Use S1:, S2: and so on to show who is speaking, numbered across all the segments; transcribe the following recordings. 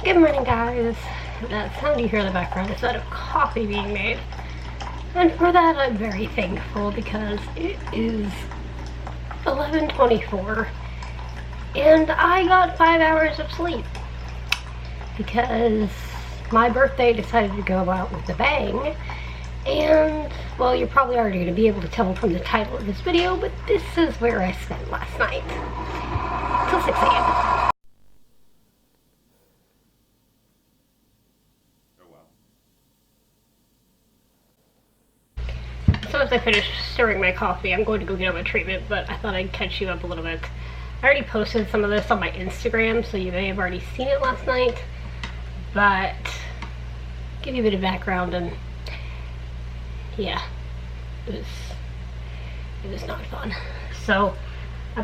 S1: Good morning, guys. That sound you hear in the background is that of coffee being made. And for that, I'm very thankful because it is 11:24 and I got 5 hours of sleep because my birthday decided to go out with a bang. And, well, you're probably already going to be able to tell from the title of this video, but this is where I spent last night till 6 a.m. So as I finish stirring my coffee, I'm going to go get on my treatment, but I thought I'd catch you up a little bit. I already posted some of this on my Instagram, so you may have already seen it last night, but give you a bit of background, and yeah, it was not fun. So I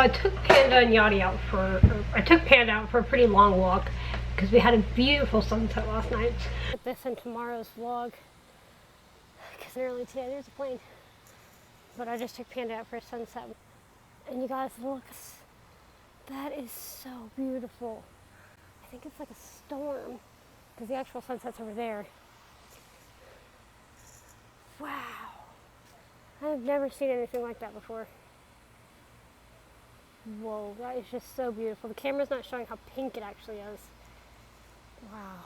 S1: took Panda and Yachty out I took Panda out for a pretty long walk because we had a beautiful sunset last night. Put this in tomorrow's vlog. Because early today, there's a plane. But I just took Panda out for a sunset. And you guys, look, that is so beautiful. I think it's like a storm, because the actual sunset's over there. Wow. I've never seen anything like that before. Whoa, that is just so beautiful. The camera's not showing how pink it actually is. Wow.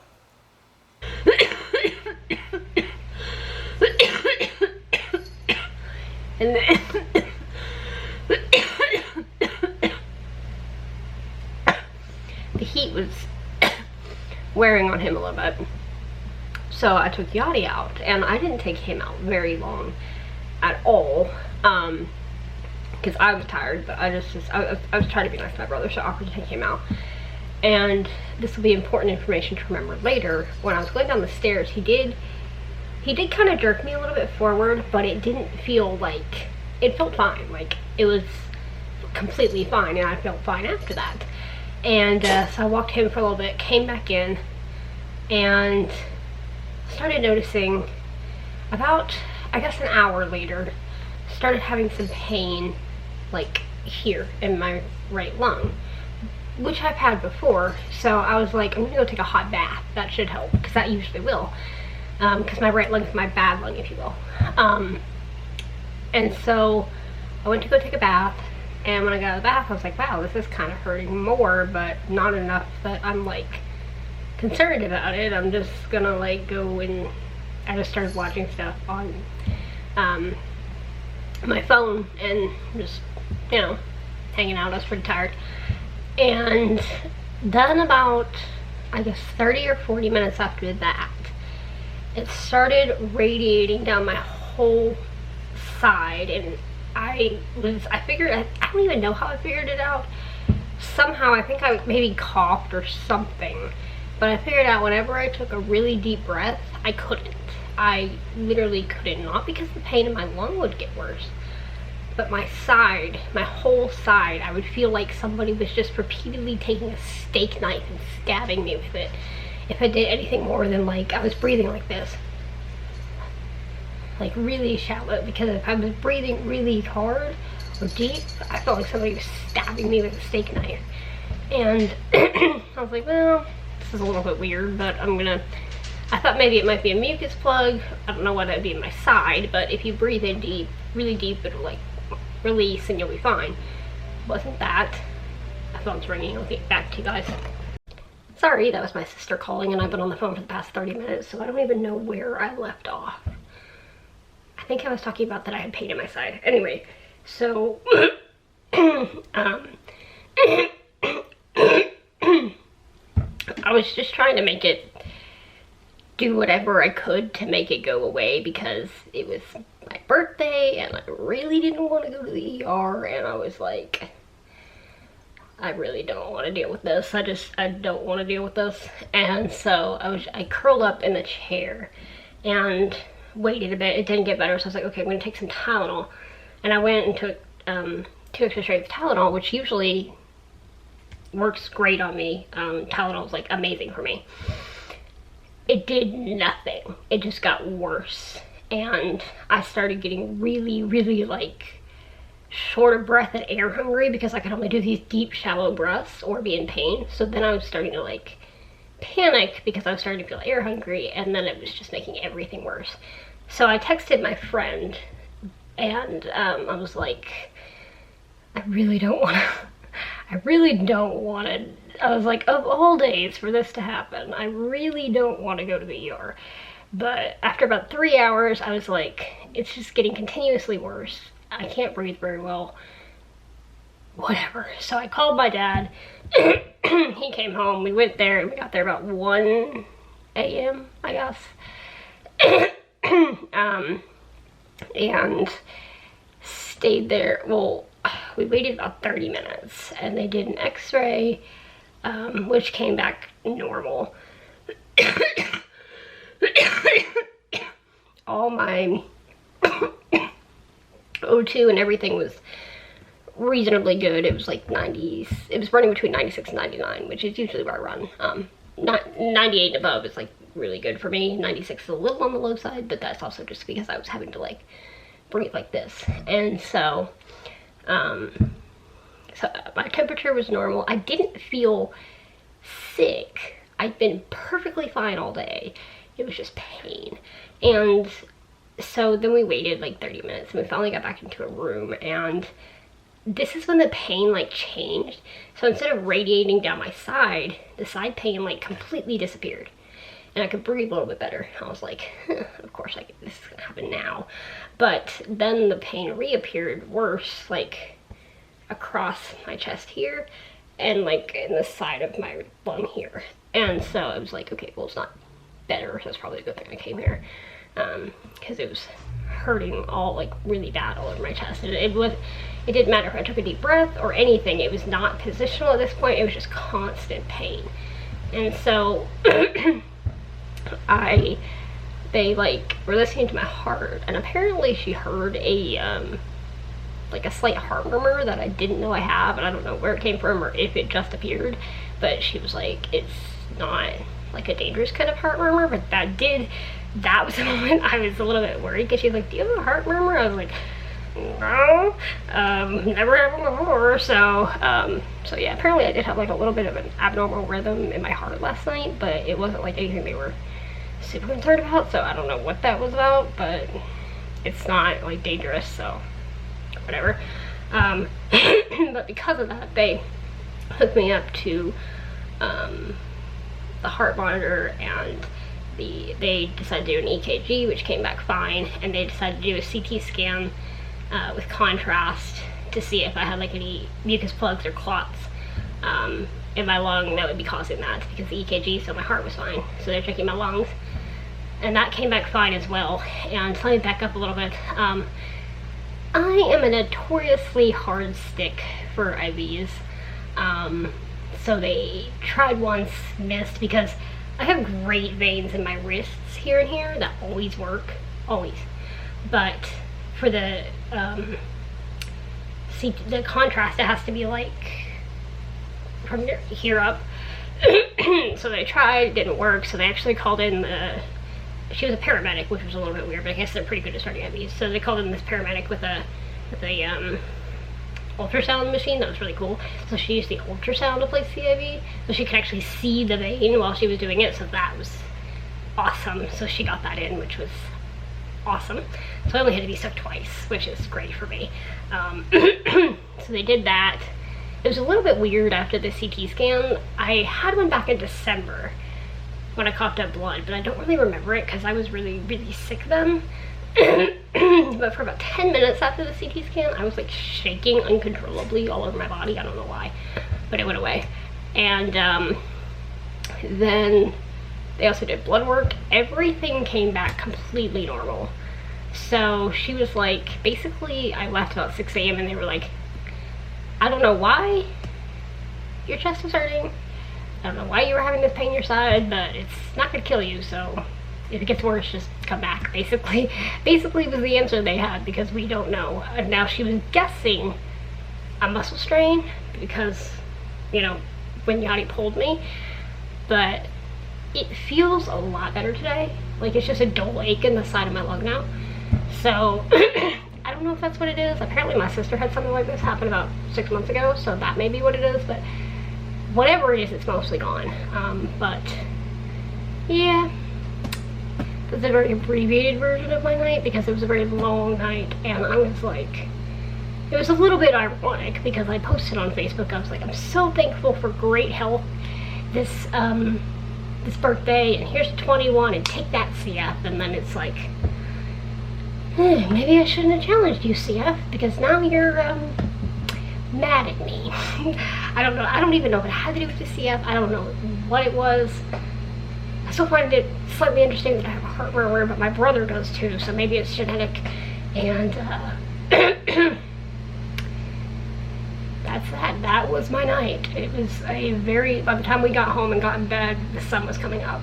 S1: And then the heat was wearing on him a little bit. So I took Yachty out, and I didn't take him out very long at all, because I was tired, but I was trying to be nice to my brother, so I offered to take him out. And this will be important information to remember later. When I was going down the stairs, he did kind of jerk me a little bit forward, but it didn't feel like, it felt fine. Like, it was completely fine, and I felt fine after that. And so I walked him for a little bit, came back in, and started noticing about, I guess, an hour later, started having some pain, like here in my right lung, which I've had before. So I was like, I'm gonna go take a hot bath. That should help, because that usually will. Because my right lung is my bad lung, if you will. And so I went to go take a bath, and when I got out of the bath, I was like, wow, this is kind of hurting more, but not enough that I'm like concerned about it. I'm just gonna like go, and I just started watching stuff on my phone and just, you know, hanging out. I was pretty tired. And then about, I guess, 30 or 40 minutes after that, it started radiating down my whole side, and I don't even know how I figured it out. Somehow, I think I maybe coughed or something, but I figured out whenever I took a really deep breath, I couldn't. I literally couldn't, not because the pain in my lung would get worse, but my side, my whole side, I would feel like somebody was just repeatedly taking a steak knife and stabbing me with it. If I did anything more than, like, I was breathing like this, like really shallow, because if I was breathing really hard or deep, I felt like somebody was stabbing me with a steak knife. And I was like, well, this is a little bit weird, but I thought maybe it might be a mucus plug. I don't know what it would be in my side, but if you breathe in deep, really deep, it'll like release and you'll be fine. Wasn't that. My phone's ringing. I'll get back to you guys. Sorry, that was my sister calling, and I've been on the phone for the past 30 minutes, so I don't even know where I left off. I think I was talking about that I had pain in my side. Anyway, so I was just trying to make it do whatever I could to make it go away, because it was my birthday and I really didn't want to go to the ER, and I was like, I really don't want to deal with this. I don't want to deal with this. And so I curled up in the chair and waited a bit. It didn't get better, so I was like, okay, I'm going to take some Tylenol. And I went and took 2 extra strength Tylenol, which usually works great on me. Tylenol is like amazing for me. It did nothing. It just got worse. And I started getting really, really like short of breath and air hungry because I could only do these deep, shallow breaths or be in pain. So then I was starting to like panic because I was starting to feel air hungry, and then it was just making everything worse. So I texted my friend, and I was like, I really don't want to, I was like, of all days for this to happen, I really don't want to go to the ER. But after about 3 hours, I was like, it's just getting continuously worse. I can't breathe very well. Whatever. So I called my dad. He came home. We went there, and we got there about 1 a.m., I guess. And stayed there. Well, we waited about 30 minutes, and they did an x-ray, which came back normal. All my O2 and everything was reasonably good. It was like 90s. It was running between 96 and 99, which is usually where I run. Not 98 and above is like really good for me. 96 is a little on the low side, but that's also just because I was having to like breathe like this. And so, so my temperature was normal. I didn't feel sick. I'd been perfectly fine all day. It was just pain. And so then we waited like 30 minutes, and we finally got back into a room, and this is when the pain like changed. So instead of radiating down my side, the side pain like completely disappeared, and I could breathe a little bit better. I was like, of course this is gonna happen now. But then the pain reappeared worse, like across my chest here, and like in the side of my lung here. And so I was like, okay, well, it's not better, so it's probably a good thing I came here, because it was hurting all like really bad all over my chest. And it didn't matter if I took a deep breath or anything. It was not positional at this point. It was just constant pain. And so they like were listening to my heart, and apparently she heard a like a slight heart murmur that I didn't know I have, and I don't know where it came from or if it just appeared, but she was like, it's not like a dangerous kind of heart murmur. But that was the moment I was a little bit worried, because she's like, do you have a heart murmur? I was like, no, never happened before. So yeah, apparently I did have like a little bit of an abnormal rhythm in my heart last night, but it wasn't like anything they were super concerned about, so I don't know what that was about, but it's not like dangerous, so whatever. But because of that, they hooked me up to the heart monitor, and they decided to do an EKG, which came back fine, and they decided to do a CT scan with contrast to see if I had like any mucus plugs or clots in my lung that would be causing that, because the EKG, so my heart was fine. So they're checking my lungs, and that came back fine as well. And let me back up a little bit. I am a notoriously hard stick for IVs. So they tried once, missed, because I have great veins in my wrists here and here that always work, always. But for the contrast, it has to be like from here up. So they tried, didn't work, so they actually called in she was a paramedic, which was a little bit weird, but I guess they're pretty good at starting IVs. So they called in this paramedic with a ultrasound machine. That was really cool. So she used the ultrasound to place the IV, so she could actually see the vein while she was doing it, so that was awesome. So she got that in, which was awesome. So I only had to be stuck twice, which is great for me. So they did that. It was a little bit weird after the CT scan. I had one back in December when I coughed up blood, but I don't really remember it because I was really, really sick then. But for about 10 minutes after the CT scan, I was like shaking uncontrollably all over my body. I don't know why, but it went away. And then they also did blood work. Everything came back completely normal. So she was like, basically I left about 6 a.m. and they were like, I don't know why your chest is hurting. I don't know why you were having this pain in your side, but it's not gonna kill you, so if it gets worse, just come back, basically was the answer they had, because we don't know. And now she was guessing a muscle strain because, you know, when Yadi pulled me, but it feels a lot better today. Like, it's just a dull ache in the side of my lung now. So I don't don't know if that's what it is. Apparently my sister had something like this happen about 6 months ago, so that may be what it is, but whatever it is, it's mostly gone. But yeah, it's a very abbreviated version of my night because it was a very long night, and I was like, it was a little bit ironic because I posted on Facebook, I was like, I'm so thankful for great health this birthday, and here's 21, and take that, CF. And then it's like, maybe I shouldn't have challenged you, CF, because now you're mad at me. I don't know, I don't even know what it had to do with the CF. I don't know what it was. I still find it slightly interesting that I have a heart murmur, but my brother does too, so maybe it's genetic. And that's that. That was my night. It was a very, by the time we got home and got in bed, the sun was coming up.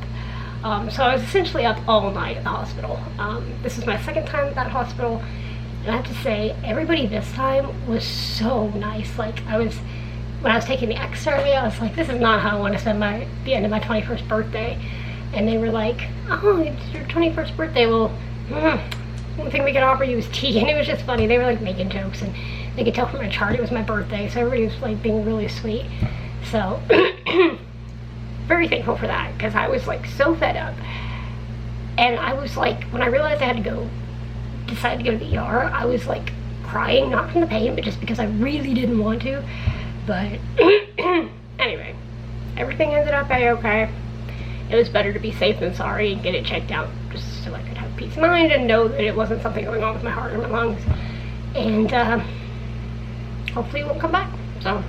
S1: So I was essentially up all night at the hospital. This is my second time at that hospital, and I have to say, everybody this time was so nice. Like, when I was taking the X-ray, I was like, this is not how I want to spend the end of my 21st birthday. And they were like, oh, it's your 21st birthday. Well, one thing we could offer you is tea. And it was just funny. They were like making jokes, and they could tell from my chart it was my birthday, so everybody was like being really sweet. So very thankful for that, because I was like so fed up. And I was like, when I realized I had to decide to go to the ER, I was like crying, not from the pain, but just because I really didn't want to. But anyway, everything ended up okay. It was better to be safe than sorry and get it checked out, just so I could have peace of mind and know that it wasn't something going on with my heart or my lungs. And hopefully it won't come back. So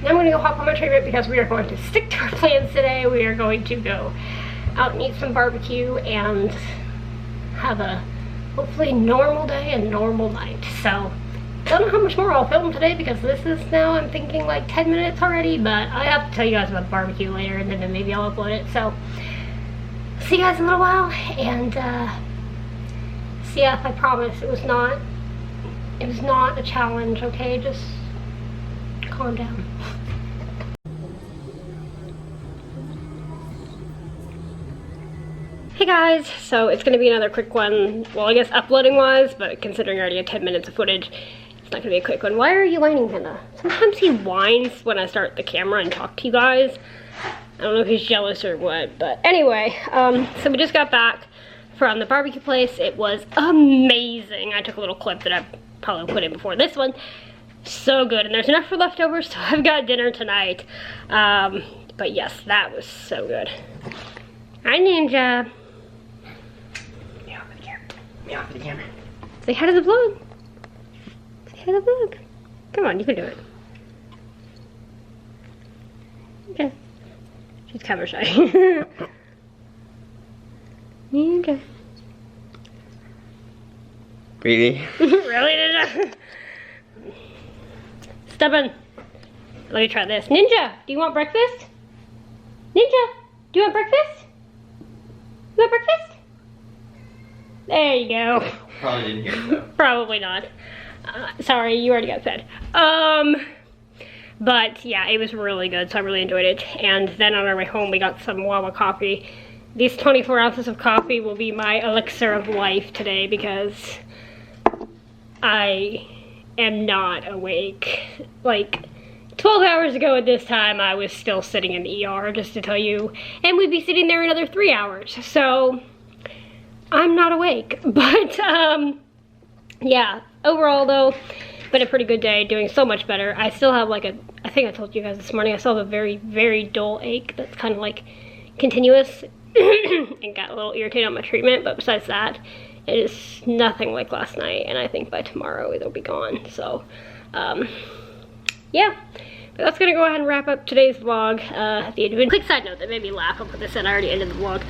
S1: now I'm going to go hop on my treatment, because we are going to stick to our plans today. We are going to go out and eat some barbecue and have a hopefully normal day and normal night. So don't know how much more I'll film today, because this is now, I'm thinking, like 10 minutes already, but I have to tell you guys about the barbecue later, and then maybe I'll upload it. So see you guys in a little while. And CF, I promise it was not a challenge, okay? Just calm down. Hey guys, so it's gonna be another quick one. Well, I guess uploading wise, but considering I already had 10 minutes of footage, it's not gonna be a quick one. Why are you whining, Panda? Sometimes he whines when I start the camera and talk to you guys. I don't know if he's jealous or what, but anyway, so we just got back from the barbecue place. It was amazing. I took a little clip that I probably put in before this one. So good, and there's enough for leftovers, so I've got dinner tonight. But yes, that was so good. Hi, Ninja.
S2: Meow for the camera. Meow for the camera.
S1: Say hi to the vlog. Say hi to the vlog. Come on, you can do it. Okay. She's camera shy. Okay.
S2: Really?
S1: Really, Ninja? Stubborn. Let me try this. Ninja, do you want breakfast? Ninja, do you want breakfast? You want breakfast? There you go.
S2: Probably didn't hear that.
S1: Probably not. Sorry, you already got fed. But yeah, it was really good, so I really enjoyed it. And then on our way home, we got some Wawa coffee. These 24 ounces of coffee will be my elixir of life today, because I am not awake. Like 12 hours ago at this time, I was still sitting in the ER, just to tell you, and we'd be sitting there another 3 hours. So I'm not awake. But yeah, overall though, been a pretty good day, doing so much better. I still have like I think I told you guys this morning, I still have a very, very dull ache that's kind of like continuous and got a little irritated on my treatment, but besides that, it is nothing like last night, and I think by tomorrow it'll be gone. So yeah, but that's gonna go ahead and wrap up today's vlog. At the end of it, quick side note that made me laugh, I'll put this in, I already ended the vlog.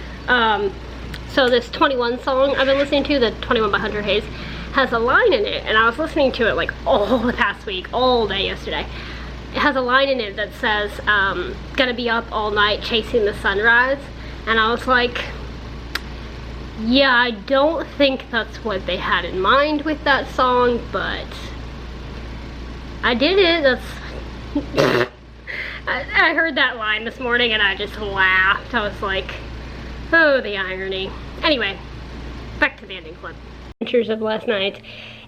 S1: So this 21 song I've been listening to, the 21 by Hunter Hayes, has a line in it, and I was listening to it like all the past week, all day yesterday. It has a line in it that says, gonna be up all night chasing the sunrise, and I was like, yeah, I don't think that's what they had in mind with that song, but I did it. That's I heard that line this morning and I just laughed. I was like, oh, the irony. Anyway, back to the ending clip. pictures of last night.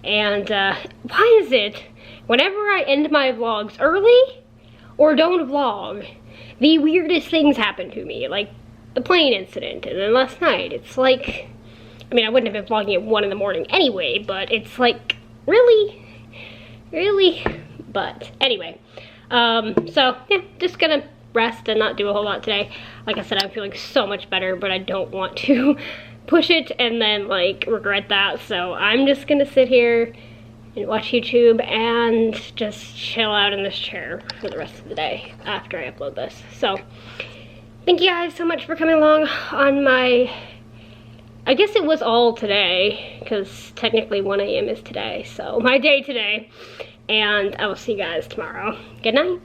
S1: And why is it whenever I end my vlogs early or don't vlog, the weirdest things happen to me, like the plane incident, and then last night, it's like, I mean, I wouldn't have been vlogging at 1 in the morning anyway, but it's like, really? But anyway, so yeah, just gonna rest and not do a whole lot today. Like I said, I'm feeling so much better, but I don't want to push it and then like regret that, so I'm just gonna sit here and watch YouTube and just chill out in this chair for the rest of the day after I upload this. So thank you guys so much for coming along on my, I guess it was all today, because technically 1 a.m. is today, so my day today, and I will see you guys tomorrow. Good night.